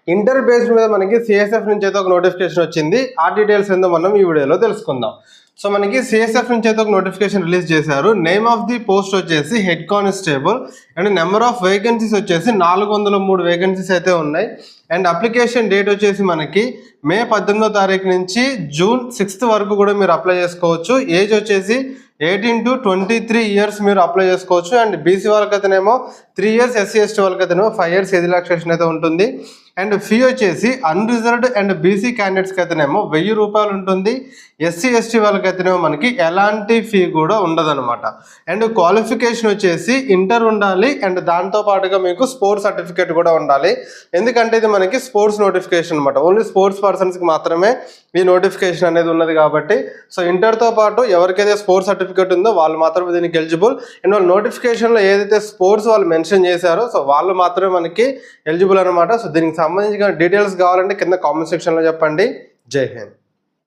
Inter based మీద మనకి CSF నుంచి అయితే ఒక నోటిఫికేషన్ వచ్చింది. ఆ డీటెయిల్స్ ఏందో మనం ఈ వీడియోలో తెలుసుకుందాం. సో మనకి సిఎస్ఎఫ్ నుంచి అయితే ఒక నోటిఫికేషన్ రిలీజ్ చేశారు. నేమ్ ఆఫ్ ది పోస్ట్ వచ్చేసి head constable and number of vacancies వచ్చేసి 403 వేకెన్సీస్ అయితే ఉన్నాయి. అండ్ అప్లికేషన్ డేట్ వచ్చేసి మనకి మే 18వ తారీఖు నుంచి జూన్ 6th వరకు కూడా మీరు అప్లై చేసుకోవచ్చు. ఏజ్ వచ్చేసి 18 to 23 ఇయర్స్ మీరు అప్లై చేసుకోవచ్చు. అండ్ బీసీ వాళ్ళకైతేనేమో 3 years, SC ST వాళ్ళకైతేనేమో 5 years ఏజ్ రిలాక్సేషన్ అయితే ఉంటుంది. అండ్ ఫీ వచ్చేసి అన్రిజర్వ్డ్ అండ్ బీసీ క్యాండిడేట్స్కి అయితేనేమో 1000 రూపాయలు ఉంటుంది. SC ST వాళ్ళకైతేనేమో మనకి ఎలాంటి ఫీ కూడా ఉండదన్నమాట. అండ్ క్వాలిఫికేషన్ వచ్చేసి ఇంటర్ ఉండాలి అండ్ దాంతో పాటుగా మీకు స్పోర్ట్స్ సర్టిఫికేట్ కూడా ఉండాలి. ఎందుకంటే ఇది మనకి స్పోర్ట్స్ నోటిఫికేషన్ అనమాట. ఓన్లీ స్పోర్ట్స్ పర్సన్స్కి మాత్రమే ఈ నోటిఫికేషన్ అనేది ఉన్నది కాబట్టి సో ఇంటర్తో పాటు ఎవరికైతే స్పోర్ట్స్ సర్టిఫికేట్ ఉందో వాళ్ళు మాత్రమే దీనికి ఎలిజిబుల్. అండ్ వాళ్ళ నోటిఫికేషన్లో ఏదైతే స్పోర్ట్స్ వాళ్ళు మెన్షన్ చేశారో సో వాళ్ళు మాత్రమే మనకి ఎలిజిబుల్ అనమాట. సో దీనికి సంబంధించిన డీటెయిల్స్ కావాలంటే కింద కామెంట్ సెక్షన్లో చెప్పండి. జై హింద్.